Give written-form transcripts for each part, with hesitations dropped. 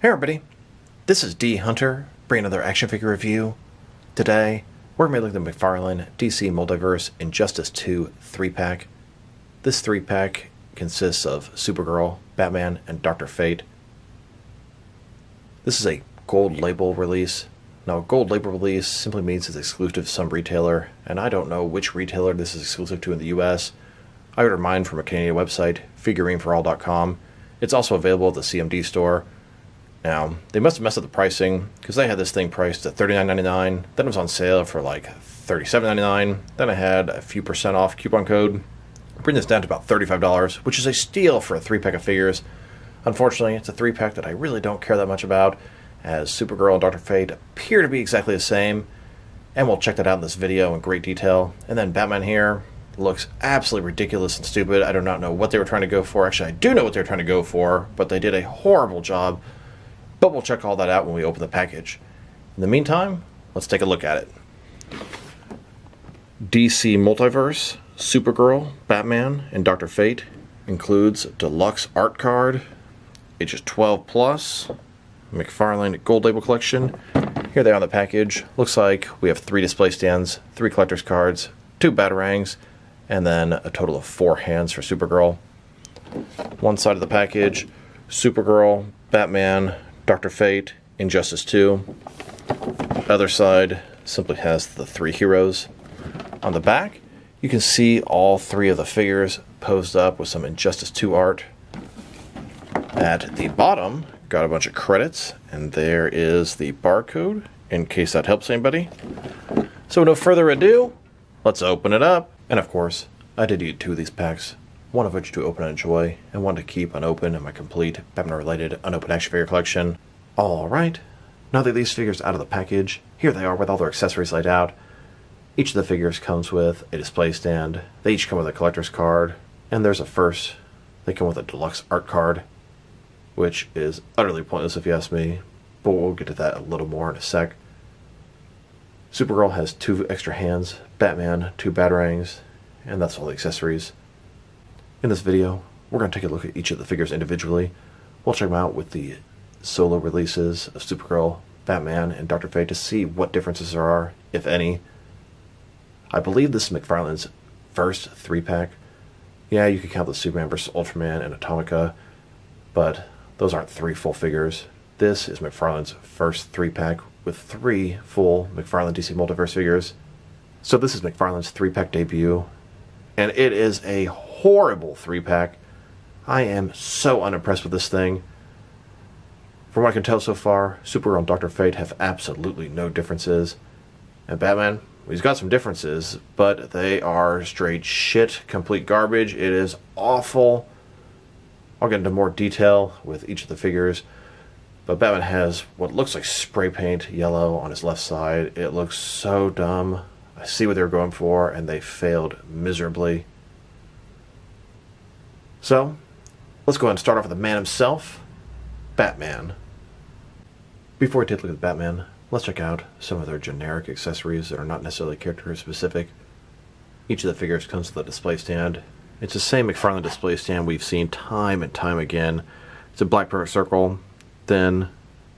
Hey everybody, this is D Hunter, bringing another action figure review. Today, we're going to be looking at the McFarlane DC Multiverse Injustice 2 3-pack. This 3-pack consists of Supergirl, Batman, and Dr. Fate. This is a gold label release. Now, a gold label release simply means it's exclusive to some retailer, and I don't know which retailer this is exclusive to in the US. I ordered mine from a Canadian website, figurineforall.com. It's also available at the CMD store. Now, they must have messed up the pricing, because they had this thing priced at $39.99, then it was on sale for like $37.99, then I had a few % off coupon code, bring this down to about $35, which is a steal for a 3-pack of figures. Unfortunately, it's a 3-pack that I really don't care that much about, as Supergirl and Dr. Fate appear to be exactly the same, and we'll check that out in this video in great detail. And then Batman here looks absolutely ridiculous and stupid. I do not know what they were trying to go for. Actually, I do know what they were trying to go for, but they did a horrible job. But we'll check all that out when we open the package. In the meantime, let's take a look at it. DC Multiverse, Supergirl, Batman, and Dr. Fate includes deluxe art card, ages 12 plus, McFarlane Gold Label Collection. Here they are on the package. Looks like we have 3 display stands, 3 collector's cards, 2 batarangs, and then a total of 4 hands for Supergirl. One side of the package, Supergirl, Batman, Dr. Fate, Injustice 2. Other side simply has the 3 heroes. On the back, you can see all 3 of the figures posed up with some Injustice 2 art. At the bottom, got a bunch of credits, and there is the barcode, in case that helps anybody. So with no further ado, let's open it up. And of course, I did eat 2 of these packs, one of which to open and enjoy, and one to keep unopened in my complete Batman-related unopened action figure collection. Alright, now that these figures out of the package, here they are with all their accessories laid out. Each of the figures comes with a display stand. They each come with a collector's card, and there's a first. They come with a deluxe art card, which is utterly pointless if you ask me, but we'll get to that a little more in a sec. Supergirl has 2 extra hands, Batman 2 batarangs, and that's all the accessories. In this video, we're going to take a look at each of the figures individually. We'll check them out with the solo releases of Supergirl, Batman, and Dr. Fate to see what differences there are, if any. I believe this is McFarlane's first 3-pack. Yeah, you could count the Superman vs. Ultraman and Atomica, but those aren't 3 full figures. This is McFarlane's first 3-pack with 3 full McFarlane DC Multiverse figures. So this is McFarlane's 3-pack debut, and it is a horrible 3-pack. I am so unimpressed with this thing. From what I can tell so far, Supergirl and Dr. Fate have absolutely no differences. And Batman, well, he's got some differences, but they are straight shit, complete garbage. It is awful. I'll get into more detail with each of the figures. But Batman has what looks like spray paint yellow on his left side. It looks so dumb. I see what they were going for, and they failed miserably. So, let's go ahead and start off with the man himself, Batman. Before we take a look at Batman, let's check out some of their generic accessories that are not necessarily character specific. Each of the figures comes with a display stand. It's the same McFarlane display stand we've seen time and time again. It's a black perfect circle, thin,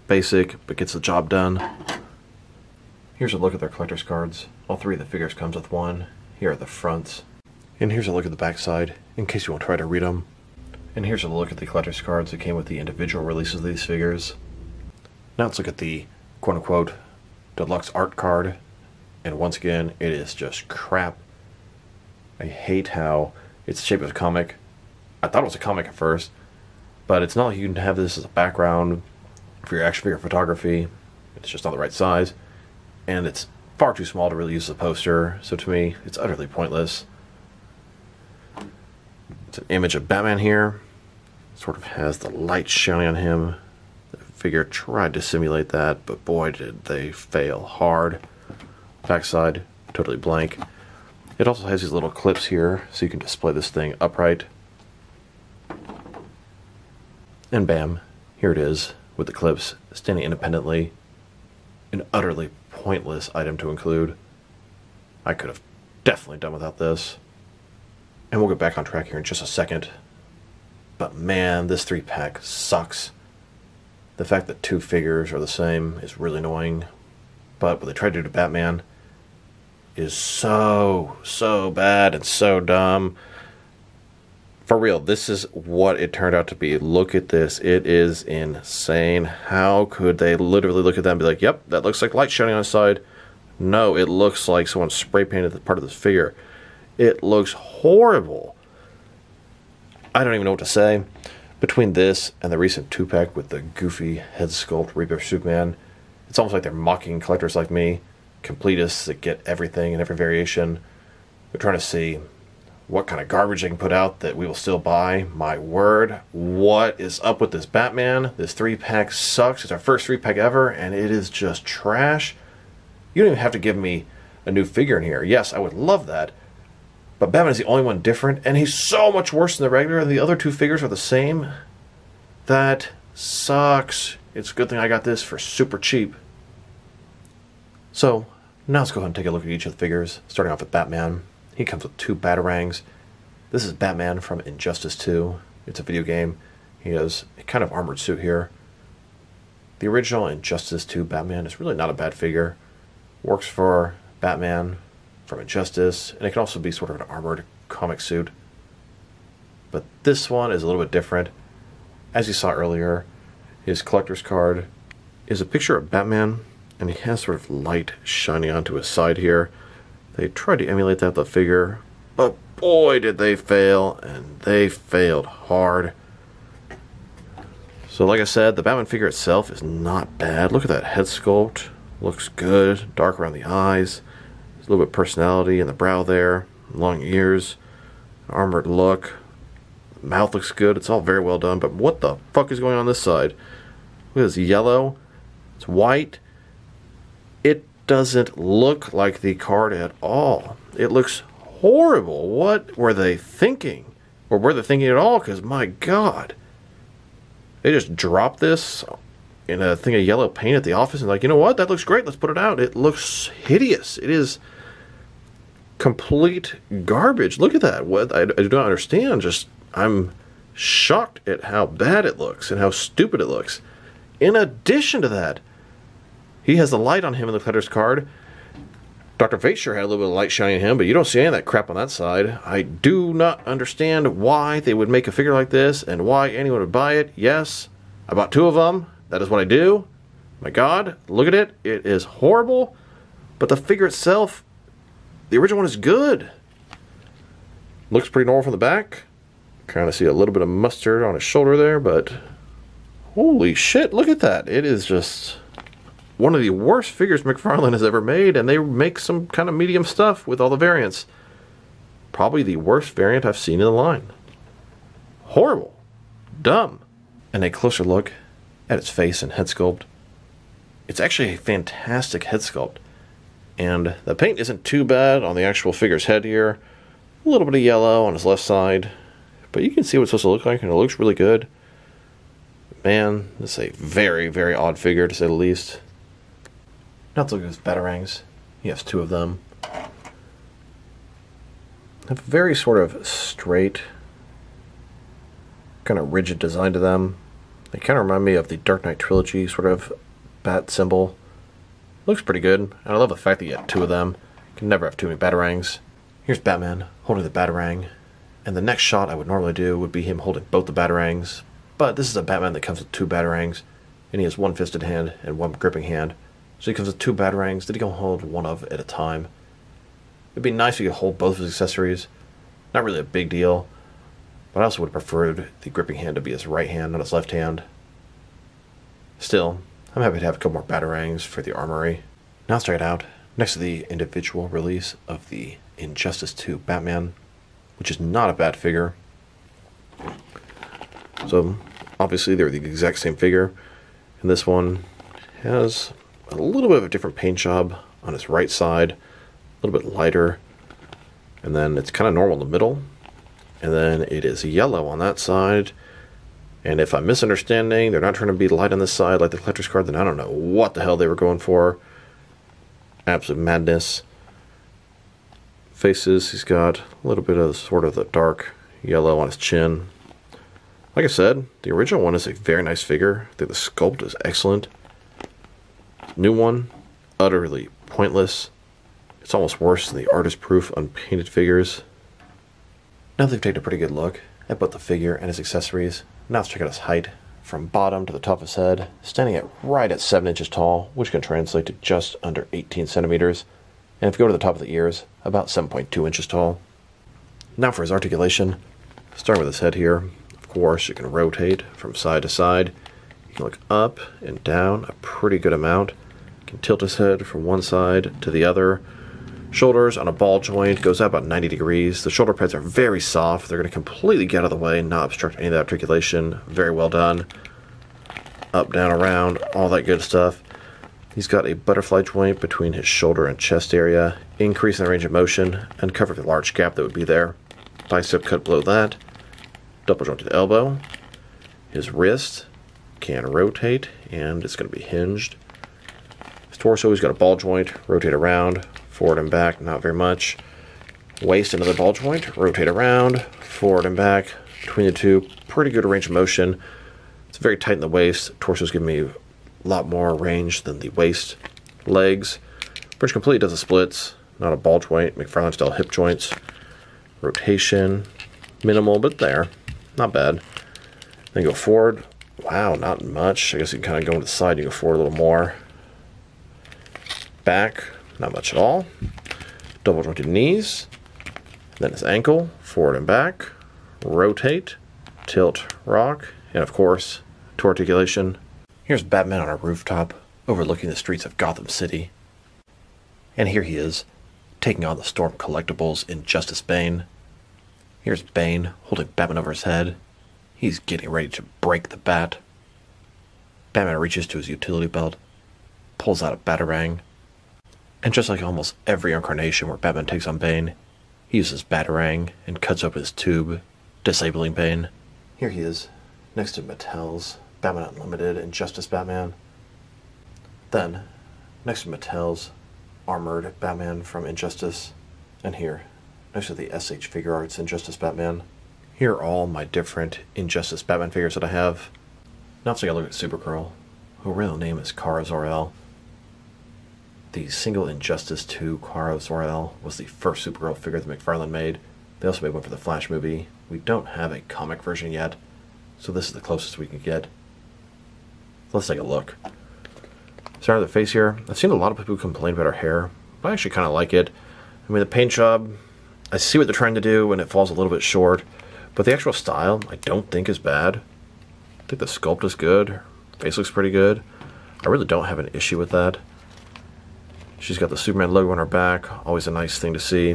basic, but gets the job done. Here's a look at their collector's cards. All 3 of the figures comes with one. Here are the fronts. And here's a look at the backside, in case you want to try to read them. And here's a look at the collector's cards that came with the individual releases of these figures. Now let's look at the quote-unquote deluxe art card. And once again, it is just crap. I hate how it's shaped as a comic. I thought it was a comic at first, but it's not like you can have this as a background for your action figure photography. It's just not the right size, and it's far too small to really use as a poster, so to me, it's utterly pointless. It's an image of Batman here. Sort of has the light shining on him. The figure tried to simulate that, but boy did they fail hard. Backside, totally blank. It also has these little clips here, so you can display this thing upright. And bam, here it is, with the clips standing independently. An utterly pointless item to include. I could have definitely done without this. And we'll get back on track here in just a second. But man, this 3-pack sucks. The fact that two figures are the same is really annoying. But what they tried to do to Batman is so bad and so dumb. For real, this is what it turned out to be. Look at this. It is insane. How could they literally look at that and be like, yep, that looks like light shining on the side? No, it looks like someone spray painted the part of this figure. It looks horrible. I don't even know what to say. Between this and the recent 2-pack with the goofy head sculpt Rebirth Superman, it's almost like they're mocking collectors like me, completists that get everything and every variation. They're trying to see what kind of garbage they can put out that we will still buy. My word, what is up with this Batman? This 3-pack sucks. It's our first 3-pack ever, and it is just trash. You don't even have to give me a new figure in here. Yes, I would love that. But Batman is the only one different, and he's so much worse than the regular, and the other two figures are the same. That sucks. It's a good thing I got this for super cheap. So, now let's go ahead and take a look at each of the figures, starting off with Batman. He comes with 2 Batarangs. This is Batman from Injustice 2. It's a video game. He has a kind of armored suit here. The original Injustice 2 Batman is really not a bad figure. Works for Batman from Injustice, and it can also be sort of an armored comic suit. But this one is a little bit different. As you saw earlier, his collector's card is a picture of Batman, and he has sort of light shining onto his side here. They tried to emulate that with the figure, but boy did they fail, and they failed hard. So like I said, the Batman figure itself is not bad. Look at that head sculpt. Looks good. Dark around the eyes. There's a little bit of personality in the brow there. Long ears. Armored look. The mouth looks good. It's all very well done, but what the fuck is going on this side? Look at this yellow. It's white. It doesn't look like the card at all. It looks horrible. What were they thinking? Or were they thinking at all? Because my god. They just dropped this in a thing of yellow paint at the office and like, you know what? That looks great. Let's put it out. It looks hideous. It is complete garbage. Look at that. What I do not understand. I'm shocked at how bad it looks and how stupid it looks. In addition to that, he has the light on him in the collector's card. Dr. Fate sure had a little bit of light shining on him, but you don't see any of that crap on that side. I do not understand why they would make a figure like this and why anyone would buy it. Yes, I bought 2 of them. That is what I do. My god, look at it. It is horrible. But the figure itself, the original one is good. Looks pretty normal from the back. Kind of see a little bit of mustard on his shoulder there, but holy shit, look at that. It is just one of the worst figures McFarlane has ever made, and they make some kind of medium stuff with all the variants. Probably the worst variant I've seen in the line. Horrible. Dumb. And a closer look at its face and head sculpt. It's actually a fantastic head sculpt. And the paint isn't too bad on the actual figure's head here. A little bit of yellow on his left side. But you can see what it's supposed to look like, and it looks really good. Man, this is a very, very odd figure, to say the least. Now let's look at his Batarangs. He has 2 of them. Have a very sort of straight, kind of rigid design to them. They kind of remind me of the Dark Knight trilogy sort of bat symbol. Looks pretty good, and I love the fact that you have 2 of them. You can never have too many Batarangs. Here's Batman holding the Batarang, and the next shot I would normally do would be him holding both the Batarangs, but this is a Batman that comes with 2 Batarangs, and he has 1 fisted hand and 1 gripping hand. So he comes with 2 Batarangs that he can hold one of at a time. It'd be nice if you could hold both of his accessories. Not really a big deal, but I also would have preferred the gripping hand to be his right hand, not his left hand. Still, I'm happy to have a couple more Batarangs for the armory. Now let's check it out. Next to the individual release of the Injustice 2 Batman, which is not a bad figure. So, obviously they're the exact same figure, and this one has a little bit of a different paint job on its right side, a little bit lighter, and then it's kind of normal in the middle, and then it is yellow on that side. And if I'm misunderstanding, they're not trying to be light on this side like the collector's card, then I don't know what the hell they were going for. Absolute madness. Faces, he's got a little bit of sort of the dark yellow on his chin. Like I said, the original one is a very nice figure. I think the sculpt is excellent. New one, utterly pointless. It's almost worse than the artist-proof unpainted figures. Now they've taken a pretty good look at both the figure and his accessories. Now let's check out his height. From bottom to the top of his head, standing at right at 7 inches tall, which can translate to just under 18 centimeters. And if you go to the top of the ears, about 7.2 inches tall. Now for his articulation, starting with his head here. Of course, you can rotate from side to side. You can look up and down a pretty good amount. You can tilt his head from one side to the other. Shoulders on a ball joint, goes out about 90 degrees. The shoulder pads are very soft. They're going to completely get out of the way, not obstruct any of that articulation. Very well done. Up, down, around, all that good stuff. He's got a butterfly joint between his shoulder and chest area, increasing the range of motion and covering the large gap that would be there. Bicep cut below that. Double jointed elbow. His wrist can rotate, and it's going to be hinged. His torso, he's got a ball joint, rotate around, forward and back, not very much. Waist, another ball joint, rotate around, forward and back. Between the two, pretty good range of motion. It's very tight in the waist. Torso's giving me a lot more range than the waist. Legs, which completely does the splits, not a ball joint, McFarlane style hip joints. Rotation, minimal, but there. Not bad. Then go forward. Wow, not much. I guess you can kind of go to the side, you go forward a little more. Back, not much at all. Double jointed knees. Then his ankle, forward and back. Rotate, tilt, rock, and of course, to articulation. Here's Batman on a rooftop, overlooking the streets of Gotham City. And here he is, taking on the Storm Collectibles Injustice Bane. Here's Bane holding Batman over his head. He's getting ready to break the bat. Batman reaches to his utility belt, pulls out a batarang, and just like almost every incarnation where Batman takes on Bane, he uses batarang and cuts open his tube, disabling Bane. Here he is, next to Mattel's Batman Unlimited Injustice Batman. Then, next to Mattel's Armored Batman from Injustice, and here, next to the SH Figure Arts Injustice Batman. Here are all my different Injustice Batman figures that I have. Now let's take a look at Supergirl, her real name is Kara Zor-El. The single Injustice 2 Kara Zor-El was the first Supergirl figure that McFarlane made. They also made one for the Flash movie. We don't have a comic version yet, so this is the closest we can get. Let's take a look. Starting with the face here, I've seen a lot of people complain about her hair, but I actually kind of like it. I mean, the paint job, I see what they're trying to do, and it falls a little bit short, but the actual style, I don't think is bad. I think the sculpt is good. Her face looks pretty good. I really don't have an issue with that. She's got the Superman logo on her back, always a nice thing to see.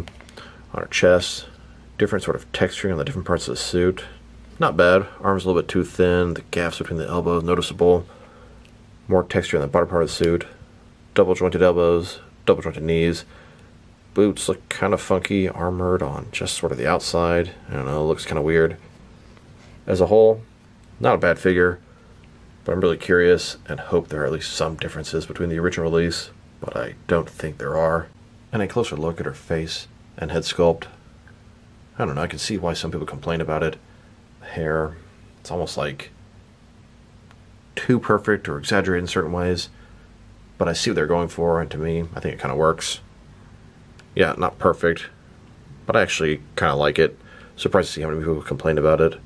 On her chest, different sort of texturing on the different parts of the suit. Not bad. Arms a little bit too thin, the gaps between the elbows noticeable. More texture on the bottom part of the suit. Double jointed elbows, double jointed knees. Boots look kind of funky, armored on just sort of the outside. I don't know, it looks kind of weird. As a whole, not a bad figure, but I'm really curious and hope there are at least some differences between the original release, but I don't think there are. And a closer look at her face and head sculpt. I don't know, I can see why some people complain about it. The hair, it's almost like too perfect or exaggerated in certain ways, but I see what they're going for, and to me, I think it kind of works. Yeah, not perfect, but I actually kind of like it. Surprised to see how many people complain about it.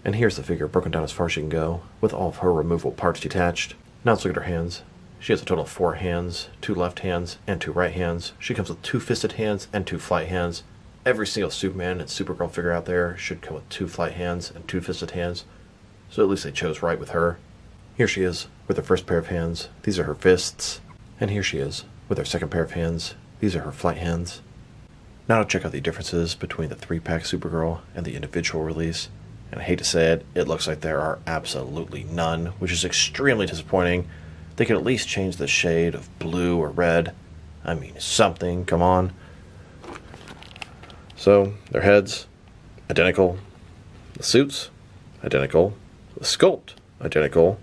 And here's the figure broken down as far as she can go, with all of her removable parts detached. Now let's look at her hands. She has a total of 4 hands, 2 left hands, and 2 right hands. She comes with 2 fisted hands and 2 flight hands. Every single Superman and Supergirl figure out there should come with 2 flight hands and 2 fisted hands, so at least they chose right with her. Here she is, with her first pair of hands. These are her fists. And here she is, with her second pair of hands. These are her flight hands. Now to check out the differences between the 3-pack Supergirl and the individual release. And I hate to say it, it looks like there are absolutely none, which is extremely disappointing. They could at least change the shade of blue or red. I mean, something, come on. So, their heads, identical. The suits, identical. The sculpt, identical.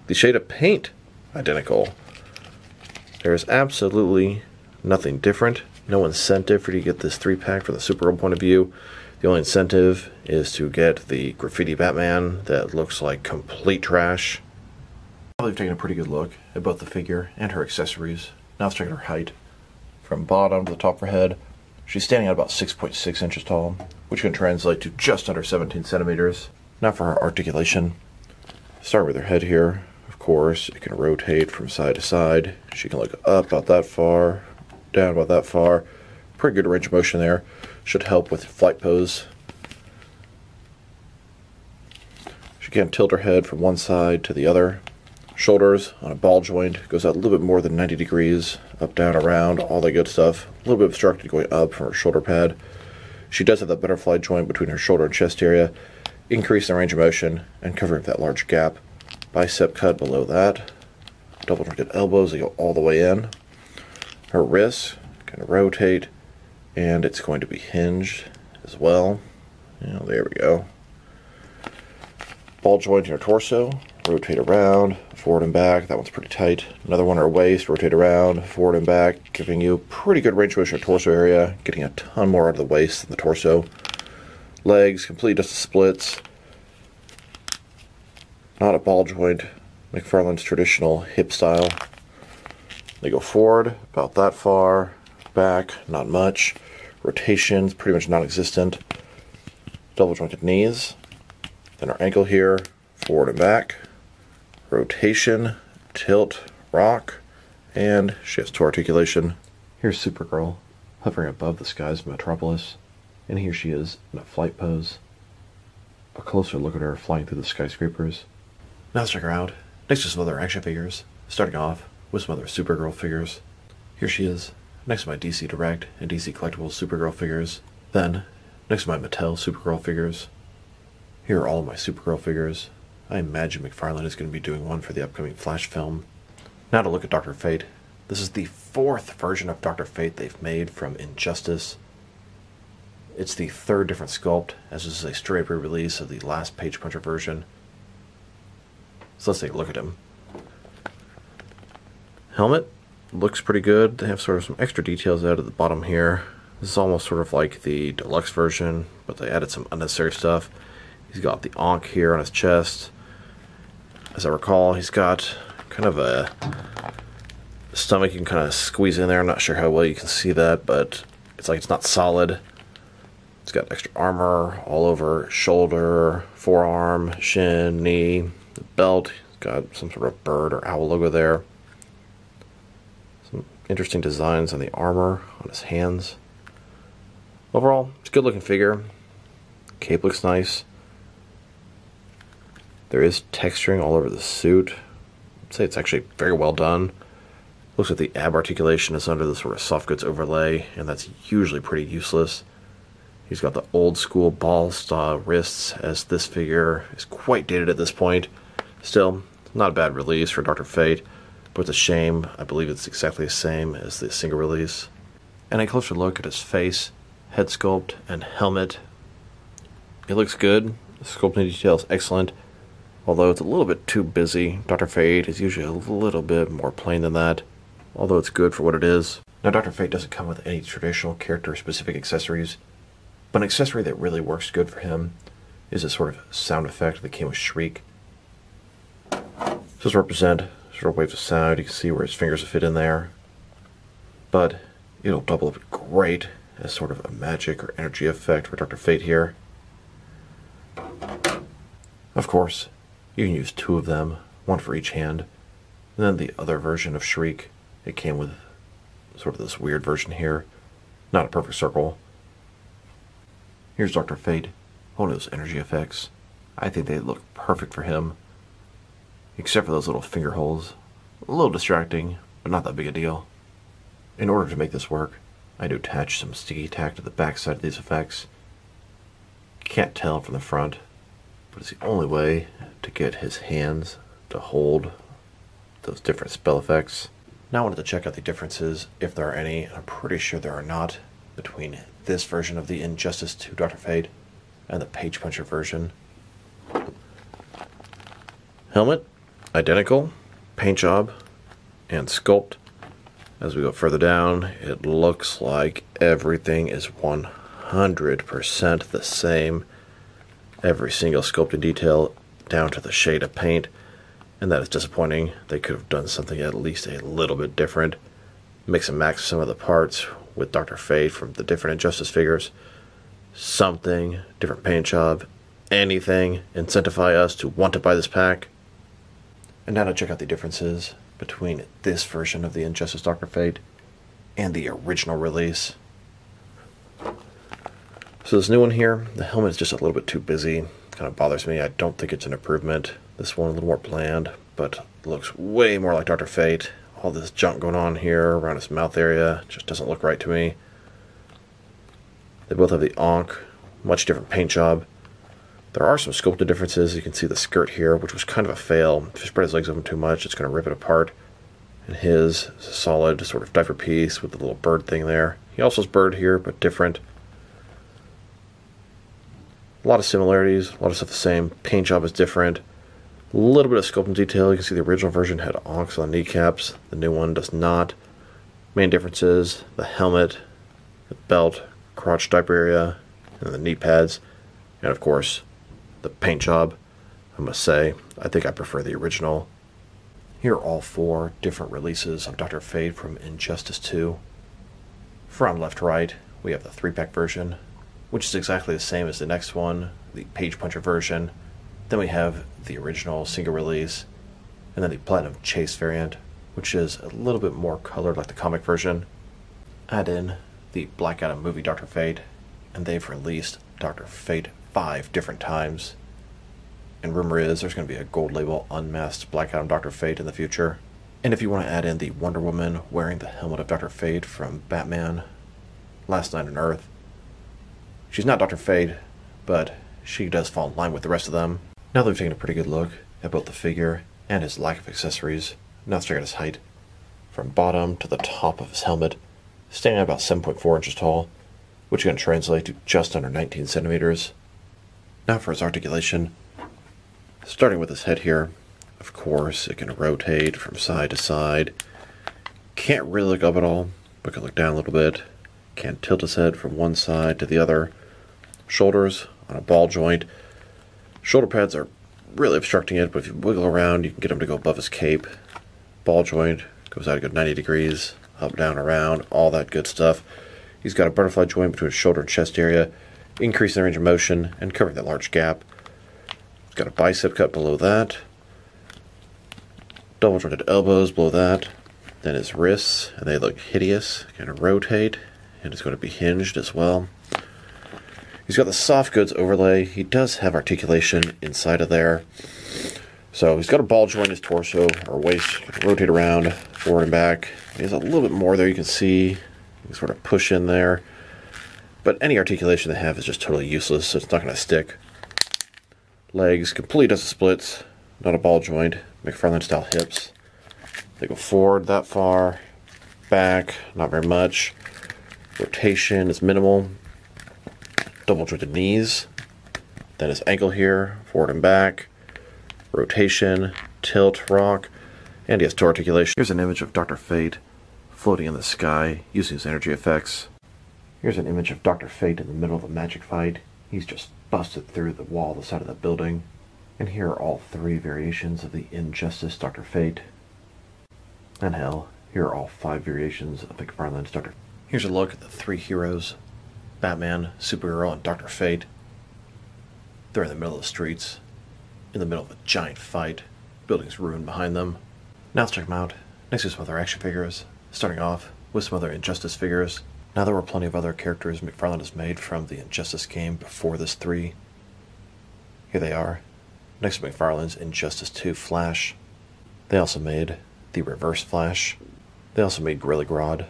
The shade of paint, identical. There is absolutely nothing different. No incentive for you to get this 3-pack from the Supergirl point of view. The only incentive is to get the graffiti Batman that looks like complete trash. Now they've taken a pretty good look at both the figure and her accessories. Now let's check out her height. From bottom to the top of her head, she's standing at about 6.6 inches tall, which can translate to just under 17 centimeters. Now for her articulation. Start with her head here. Of course, it can rotate from side to side. She can look up about that far, down about that far. Pretty good range of motion there. Should help with flight pose. She can tilt her head from one side to the other. Shoulders on a ball joint goes out a little bit more than 90 degrees. Up, down, around, all that good stuff. A little bit obstructed going up from her shoulder pad. She does have that butterfly joint between her shoulder and chest area, increasing the range of motion and covering that large gap. Bicep cut below that. Double jointed elbows, they go all the way in. Her wrists can rotate, and it's going to be hinged as well. There we go. Ball joint in her torso, rotate around, forward and back. That one's pretty tight. Another one in her waist, rotate around, forward and back, giving you pretty good range of motion in her torso area, getting a ton more out of the waist than the torso. Legs, complete just splits. Not a ball joint, McFarlane's traditional hip style. They go forward, about that far, back, not much. Rotations, pretty much non-existent. Double jointed knees. Then our ankle here, forward and back. Rotation, tilt, rock, and she has toe articulation. Here's Supergirl, hovering above the skies of Metropolis. And here she is in a flight pose. A closer look at her flying through the skyscrapers. Now let's check her out, next to some other action figures, starting off with some other Supergirl figures. Here she is, next to my DC Direct and DC Collectibles Supergirl figures. Then, next to my Mattel Supergirl figures. Here are all of my Supergirl figures. I imagine McFarlane is going to be doing one for the upcoming Flash film. Now to look at Dr. Fate. This is the 4th version of Dr. Fate they've made from Injustice. It's the 3rd different sculpt, as this is a straight re-release of the last Page Puncher version. So let's take a look at him. Helmet looks pretty good. They have sort of some extra details out at the bottom here. This is almost sort of like the deluxe version, but they added some unnecessary stuff. He's got the Ankh here on his chest. As I recall, he's got kind of a stomach you can kind of squeeze in there. I'm not sure how well you can see that, but it's like it's not solid. It's got extra armor all over shoulder, forearm, shin, knee. The belt, he's got some sort of bird or owl logo there. Some interesting designs on the armor on his hands. Overall, it's a good looking figure. Cape looks nice. There is texturing all over the suit. I'd say it's actually very well done. Looks like the ab articulation is under the sort of soft goods overlay, and that's usually pretty useless. He's got the old school ball style wrists, as this figure is quite dated at this point. Still, not a bad release for Dr. Fate, but it's a shame. I believe it's exactly the same as the single release. And a closer look at his face, head sculpt, and helmet. It looks good. The sculpting detail is excellent, although it's a little bit too busy. Dr. Fate is usually a little bit more plain than that, although it's good for what it is. Now, Dr. Fate doesn't come with any traditional character-specific accessories, but an accessory that really works good for him is a sort of sound effect that came with Shriek. This represent sort of waves of sound. You can see where his fingers will fit in there, but it'll double up great as sort of a magic or energy effect for Dr. Fate here. Of course, you can use 2 of them, one for each hand, and then the other version of Shriek, it came with sort of this weird version here, not a perfect circle. Here's Dr. Fate, one of those energy effects. I think they look perfect for him, except for those little finger holes. A little distracting, but not that big a deal. In order to make this work, I had to attach some sticky tack to the back side of these effects. Can't tell from the front, but it's the only way to get his hands to hold those different spell effects. Now I wanted to check out the differences, if there are any. I'm pretty sure there are not, between this version of the Injustice 2 Dr. Fate and the Page Puncher version. Helmet, identical. Paint job and sculpt. As we go further down, it looks like everything is 100% 100% the same. Every single sculpted detail down to the shade of paint. And that is disappointing. They could have done something at least a little bit different. Mix and match some of the parts with Dr. Fate from the different Injustice figures. Something, different paint job, anything, incentivize us to want to buy this pack. And now to check out the differences between this version of the Injustice Dr. Fate and the original release. So this new one here, the helmet is just a little bit too busy. Kind of bothers me. I don't think it's an improvement. This one a little more bland, but looks way more like Dr. Fate. All this junk going on here around his mouth area just doesn't look right to me. They both have the Ankh, much different paint job. There are some sculpted differences. You can see the skirt here, which was kind of a fail. If you spread his legs open too much, it's going to rip it apart. And his is a solid sort of diaper piece with the little bird thing there. He also has bird here, but different. A lot of similarities, a lot of stuff the same. Paint job is different. A little bit of sculpting detail. You can see the original version had Ankhs on kneecaps. The new one does not. Main differences, the helmet, the belt, crotch diaper area, and the knee pads. And of course, the paint job. I must say, I think I prefer the original. Here are all 4 different releases of Dr. Fate from Injustice 2. From left to right, we have the 3-pack version, which is exactly the same as the next one, the Page Puncher version. Then we have the original single release, and then the Platinum Chase variant, which is a little bit more colored like the comic version. Add in the Black Adam movie Dr. Fate, and they've released Dr. Fate 5 different times. And rumor is there's going to be a gold label unmasked Black Adam Dr. Fate in the future. And if you want to add in the Wonder Woman wearing the helmet of Dr. Fate from Batman Last Night on Earth, she's not Dr. Fate, but she does fall in line with the rest of them. Now that we've taken a pretty good look at both the figure and his lack of accessories, now let's check out his height. From bottom to the top of his helmet, standing at about 7.4 inches tall, which is going to translate to just under 19 centimeters. Now for his articulation. Starting with his head here, of course, it can rotate from side to side. Can't really look up at all, but can look down a little bit. Can tilt his head from one side to the other. Shoulders on a ball joint. Shoulder pads are really obstructing it, but if you wiggle around, you can get him to go above his cape. Ball joint goes out a good 90 degrees, up, down, around, all that good stuff. He's got a butterfly joint between his shoulder and chest area, increasing the range of motion and covering that large gap. He's got a bicep cut below that. Double jointed elbows below that. Then his wrists, and they look hideous. Going to rotate, and it's going to be hinged as well. He's got the soft goods overlay. He does have articulation inside of there. So he's got a ball joint in his torso, or waist, rotate around, forward and back. He has a little bit more there you can see. You can sort of push in there. But any articulation they have is just totally useless, so it's not going to stick. Legs, complete as a splits, not a ball joint. McFarlane style hips. They go forward that far. Back, not very much. Rotation is minimal. Double jointed knees, then his ankle here, forward and back, rotation, tilt, rock, and he has toe articulation. Here's an image of Dr. Fate floating in the sky using his energy effects. Here's an image of Dr. Fate in the middle of a magic fight. He's just busted through the wall of the side of that building. And here are all 3 variations of the Injustice Dr. Fate. And hell, here are all 5 variations of McFarlane's Dr. Fate. Here's a look at the 3 heroes. Batman, Supergirl, and Dr. Fate. They're in the middle of the streets, in the middle of a giant fight. Buildings ruined behind them. Now let's check them out next to some other action figures, starting off with some other Injustice figures. Now there were plenty of other characters McFarlane has made from the Injustice game before this 3. Here they are, next to McFarlane's Injustice 2 Flash. They also made the Reverse Flash. They also made Gorilla Grodd.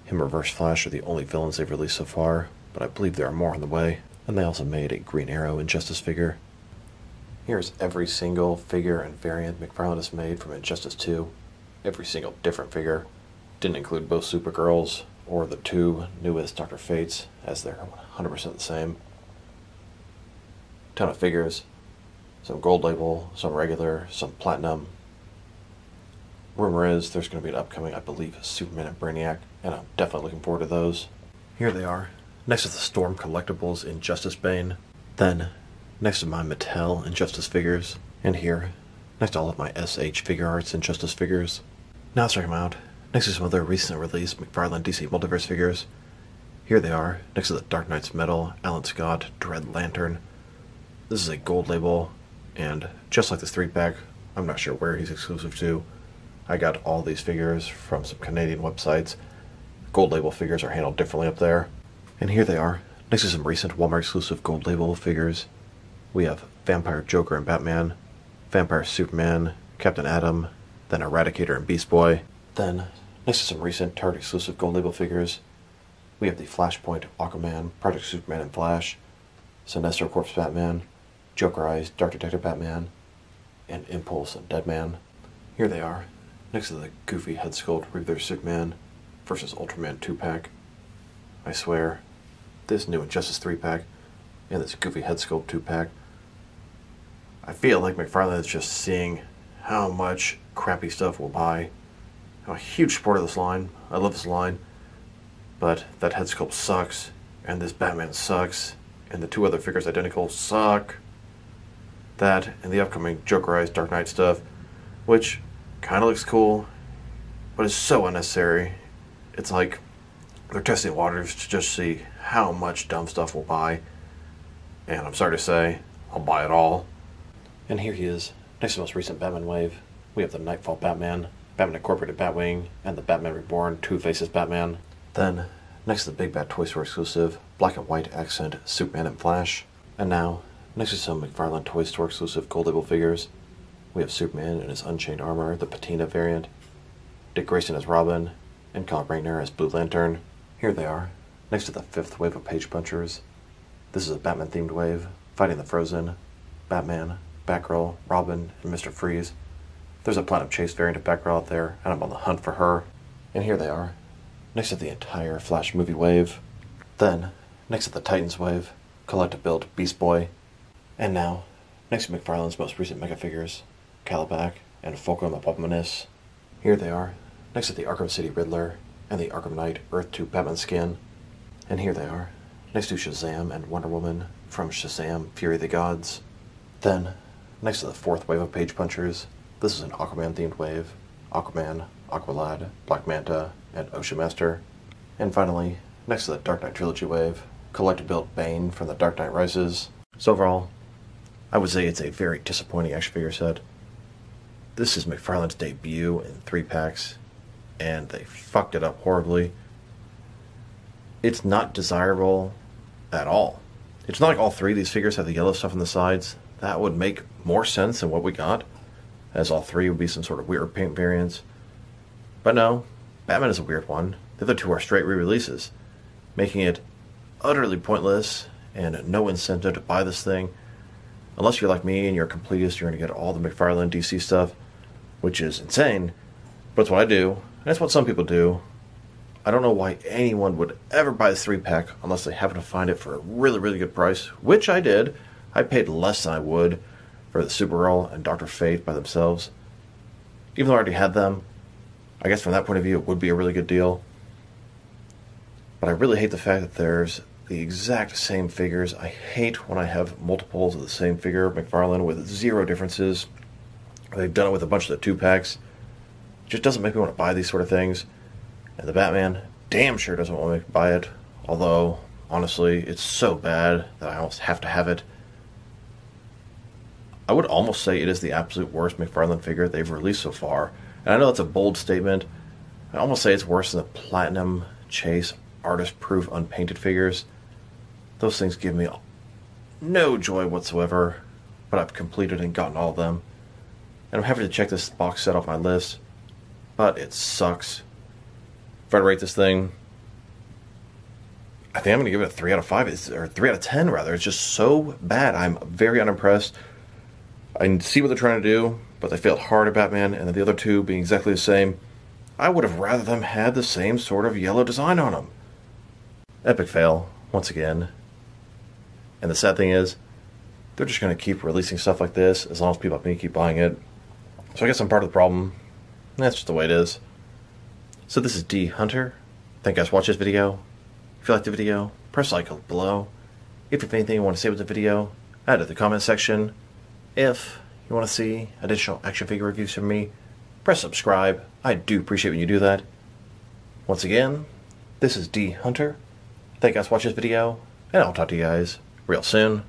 Him and Reverse Flash are the only villains they've released so far, but I believe there are more on the way. And they also made a Green Arrow Injustice figure. Here's every single figure and variant McFarlane has made from Injustice 2. Every single different figure. Didn't include both Supergirls or the 2 newest Dr. Fates, as they're 100% the same. Ton of figures. Some gold label, some regular, some platinum. Rumor is there's going to be an upcoming, I believe, Superman and Brainiac, and I'm definitely looking forward to those. Here they are, next to the Storm Collectibles Injustice Bane. Then, next to my Mattel Injustice figures. And here, next to all of my SH Figure Arts Injustice figures. Now let's check them out. Next to some other recently released McFarlane DC Multiverse figures. Here they are, next to the Dark Knight's Metal, Alan Scott, Dread Lantern. This is a gold label, and just like this 3-pack, I'm not sure where he's exclusive to. I got all these figures from some Canadian websites. Gold label figures are handled differently up there. And here they are, next to some recent Walmart exclusive gold label figures. We have Vampire Joker and Batman, Vampire Superman, Captain Atom, then Eradicator and Beast Boy. Then, next to some recent Target exclusive gold label figures, we have the Flashpoint Aquaman, Project Superman and Flash, Sinestro Corpse Batman, Joker Eyes, Dark Detective Batman, and Impulse and Deadman. Here they are, next to the goofy head sculpt Rebirth Superman versus Ultraman 2-pack. I swear, this new Injustice 3-pack and this goofy head sculpt 2-pack, I feel like McFarlane is just seeing how much crappy stuff we'll buy. I'm a huge supporter of this line. I love this line. But that head sculpt sucks, and this Batman sucks, and the 2 other figures identical suck. That and the upcoming Joker Eyes Dark Knight stuff, which kind of looks cool, but is so unnecessary. It's like they're testing waters to just see how much dumb stuff we'll buy. And I'm sorry to say, I'll buy it all. And here he is, next to the most recent Batman wave. We have the Nightfall Batman, Batman Incorporated Batwing, and the Batman Reborn Two Faces Batman. Then, next to the Big Bad Toy Store exclusive, black and white accent Superman and Flash. And now, next to some McFarlane Toy Store exclusive gold label figures, we have Superman in his Unchained Armor, the Patina variant, Dick Grayson as Robin, and Kyle Rayner as Blue Lantern. Here they are, next to the 5th wave of Page Punchers. This is a Batman themed wave, fighting the Frozen, Batman, Batgirl, Robin, and Mr. Freeze. There's a Platinum Chase variant of Batgirl out there, and I'm on the hunt for her. And here they are, next to the entire Flash movie wave. Then, next to the Titans wave, collect-to-build Beast Boy. And now, next to McFarlane's most recent mega figures, Calabac and Fulcrum Abominus. Here they are, next to the Arkham City Riddler and the Arkham Knight Earth 2 Batman skin. And here they are, next to Shazam and Wonder Woman from Shazam Fury of the Gods. Then, next to the 4th wave of Page Punchers, this is an Aquaman themed wave, Aquaman, Aqualad, Black Manta, and Ocean Master. And finally, next to the Dark Knight Trilogy wave, collect-to-build Bane from the Dark Knight Rises. So overall, I would say it's a very disappointing action figure set. This is McFarlane's debut in 3-packs, and they fucked it up horribly. It's not desirable at all. It's not like all 3 of these figures have the yellow stuff on the sides. That would make more sense than what we got, as all 3 would be some sort of weird paint variants. But no, Batman is a weird one. The other 2 are straight re-releases, making it utterly pointless and no incentive to buy this thing. Unless you're like me and you're a completist, you're going to get all the McFarlane DC stuff, which is insane, but it's what I do, and it's what some people do. I don't know why anyone would ever buy this 3-pack unless they happen to find it for a really, really good price, which I did. I paid less than I would for the Supergirl and Dr. Fate by themselves. Even though I already had them, I guess from that point of view it would be a really good deal. But I really hate the fact that there's the exact same figures. I hate when I have multiples of the same figure of McFarlane with 0 differences. They've done it with a bunch of the 2-packs. It just doesn't make me want to buy these sort of things. And the Batman damn sure doesn't want me to buy it. Although, honestly, it's so bad that I almost have to have it. I would almost say it is the absolute worst McFarlane figure they've released so far. And I know that's a bold statement. I almost say it's worse than the Platinum Chase artist-proof unpainted figures. Those things give me no joy whatsoever, but I've completed and gotten all of them. And I'm happy to check this box set off my list, but it sucks. If I rate this thing, I think I'm going to give it a 3 out of 5, or 3 out of 10 rather. It's just so bad. I'm very unimpressed. I see what they're trying to do, but they failed hard at Batman, and the other 2 being exactly the same. I would have rather them had the same sort of yellow design on them. Epic fail, once again. And the sad thing is, they're just going to keep releasing stuff like this as long as people like me keep buying it. So I guess I'm part of the problem. That's just the way it is. So this is D Hunter. Thank you guys for watching this video. If you liked the video, press like below. If you have anything you want to say with the video, add it in the comment section. If you want to see additional action figure reviews from me, press subscribe. I do appreciate when you do that. Once again, this is D Hunter. Thank you guys for watching this video, and I'll talk to you guys real soon.